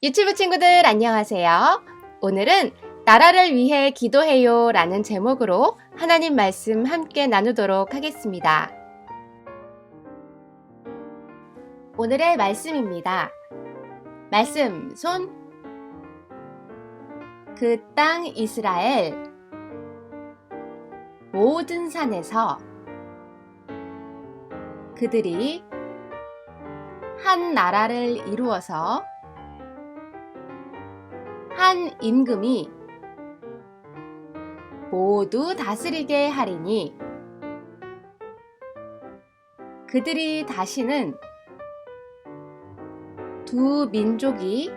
유튜브 친구들 안녕하세요. 오늘은 나라를 위해 기도해요 라는 제목으로 하나님 말씀 함께 나누도록 하겠습니다. 오늘의 말씀입니다. 말씀 손. 그 땅 이스라엘 모든 산에서 그들이 한 나라를 이루어서 한 임금이 모두 다스리게 하리니 그들이 다시는 두 민족이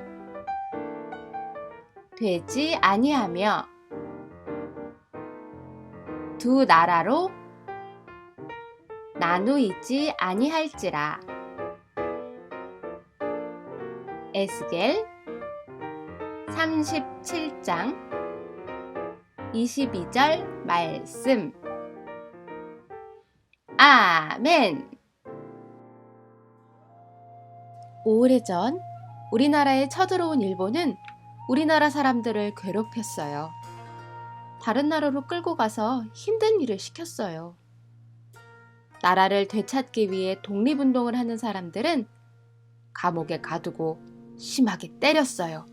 되지 아니하며 두 나라로 나누이지 아니할지라. 에스겔 37장 22절 말씀. 아멘. 오래전 우리나라에 쳐들어온 일본은 우리나라 사람들을 괴롭혔어요. 다른 나라로 끌고 가서 힘든 일을 시켰어요. 나라를 되찾기 위해 독립운동을 하는 사람들은 감옥에 가두고 심하게 때렸어요.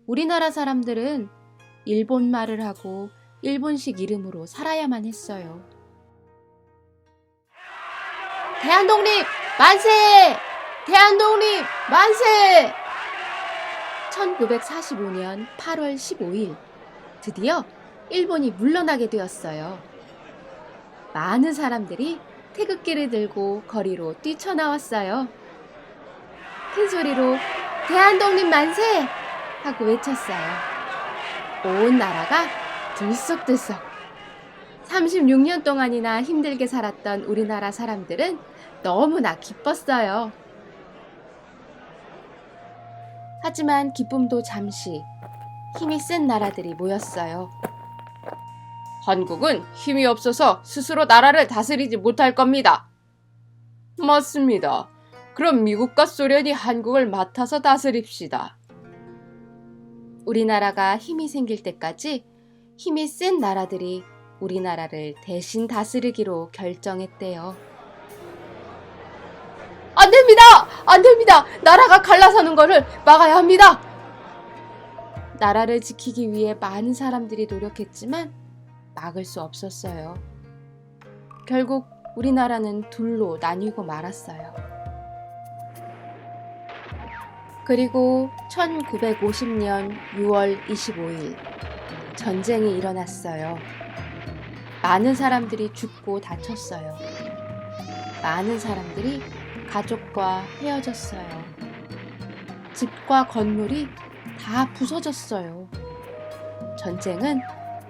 우리나라 사람들은 일본 말을 하고 일본식 이름으로 살아야만 했어요. 대한독립 만세! 대한독립 만세! 1945년 8월 15일 드디어 일본이 물러나게 되었어요. 많은 사람들이 태극기를 들고 거리로 뛰쳐나왔어요. 큰 소리로 대한독립 만세! 하고 외쳤어요. 온 나라가 들썩들썩. 36년 동안이나 힘들게 살았던 우리나라 사람들은 너무나 기뻤어요. 하지만 기쁨도 잠시. 힘이 센 나라들이 모였어요. 한국은 힘이 없어서 스스로 나라를 다스리지 못할 겁니다. 맞습니다. 그럼 미국과 소련이 한국을 맡아서 다스립시다. 우리나라가 힘이 생길 때까지 힘이 센 나라들이 우리나라를 대신 다스리기로 결정했대요. 안 됩니다! 안 됩니다! 나라가 갈라서는 거를 막아야 합니다! 나라를 지키기 위해 많은 사람들이 노력했지만 막을 수 없었어요. 결국 우리나라는 둘로 나뉘고 말았어요. 그리고 1950년 6월 25일 전쟁이 일어났어요. 많은 사람들이 죽고 다쳤어요. 많은 사람들이 가족과 헤어졌어요. 집과 건물이 다 부서졌어요. 전쟁은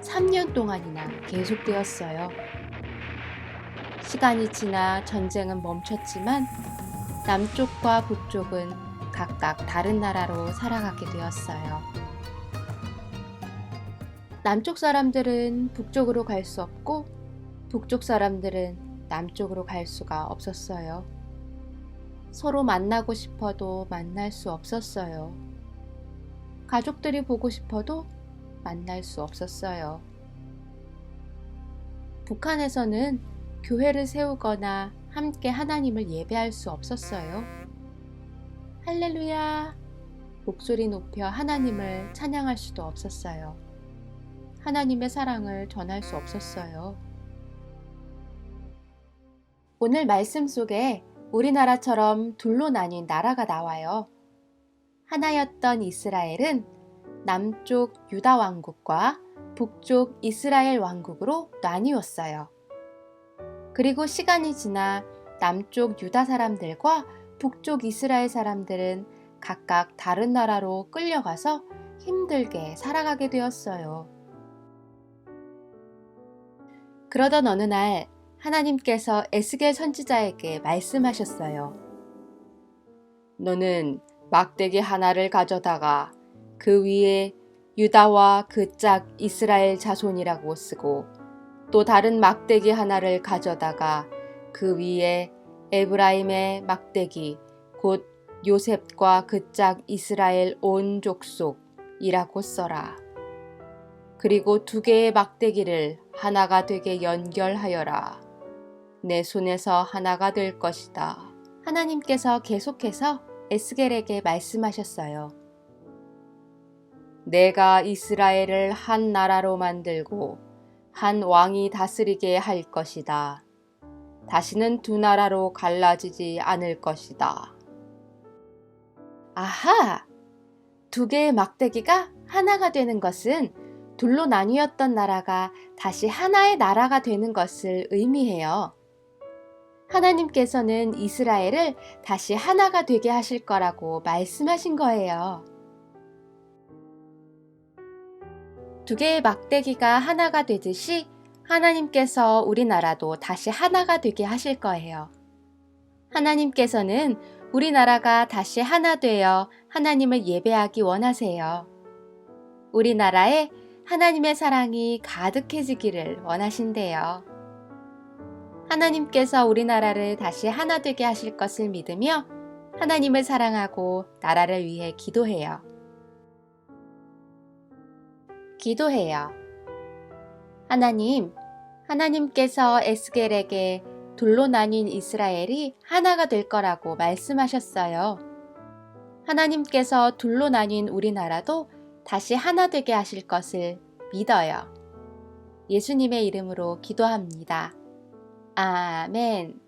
3년 동안이나 계속되었어요. 시간이 지나 전쟁은 멈췄지만 남쪽과 북쪽은 각각 다른 나라로 살아가게 되었어요. 남쪽 사람들은 북쪽으로 갈 수 없고 북쪽 사람들은 남쪽으로 갈 수가 없었어요. 서로 만나고 싶어도 만날 수 없었어요. 가족들이 보고 싶어도 만날 수 없었어요. 북한에서는 교회를 세우거나 함께 하나님을 예배할 수 없었어요. 할렐루야! 목소리 높여 하나님을 찬양할 수도 없었어요. 하나님의 사랑을 전할 수 없었어요. 오늘 말씀 속에 우리나라처럼 둘로 나뉜 나라가 나와요. 하나였던 이스라엘은 남쪽 유다 왕국과 북쪽 이스라엘 왕국으로 나뉘었어요. 그리고 시간이 지나 남쪽 유다 사람들과 북쪽 이스라엘 사람들은 각각 다른 나라로 끌려가서 힘들게 살아가게 되었어요. 그러던 어느 날 하나님께서 에스겔 선지자에게 말씀하셨어요. 너는 막대기 하나를 가져다가 그 위에 유다와 그 짝 이스라엘 자손이라고 쓰고 또 다른 막대기 하나를 가져다가 그 위에 에브라임의 막대기 곧 요셉과 그 짝 이스라엘 온 족속이라고 써라. 그리고 2개의 막대기를 하나가 되게 연결하여라. 내 손에서 하나가 될 것이다. 하나님께서 계속해서 에스겔에게 말씀하셨어요. 내가 이스라엘을 한 나라로 만들고 한 왕이 다스리게 할 것이다. 다시는 2 나라로 갈라지지 않을 것이다. 아하! 2개의 막대기가 하나가 되는 것은 둘로 나뉘었던 나라가 다시 하나의 나라가 되는 것을 의미해요. 하나님께서는 이스라엘을 다시 하나가 되게 하실 거라고 말씀하신 거예요. 2개의 막대기가 하나가 되듯이 하나님께서 우리나라도 다시 하나가 되게 하실 거예요. 하나님께서는 우리나라가 다시 하나 되어 하나님을 예배하기 원하세요. 우리나라에 하나님의 사랑이 가득해지기를 원하신대요. 하나님께서 우리나라를 다시 하나 되게 하실 것을 믿으며 하나님을 사랑하고 나라를 위해 기도해요. 기도해요. 하나님께서 에스겔에게 둘로 나뉜 이스라엘이 하나가 될 거라고 말씀하셨어요. 하나님께서 둘로 나뉜 우리나라도 다시 하나 되게 하실 것을 믿어요. 예수님의 이름으로 기도합니다. 아멘.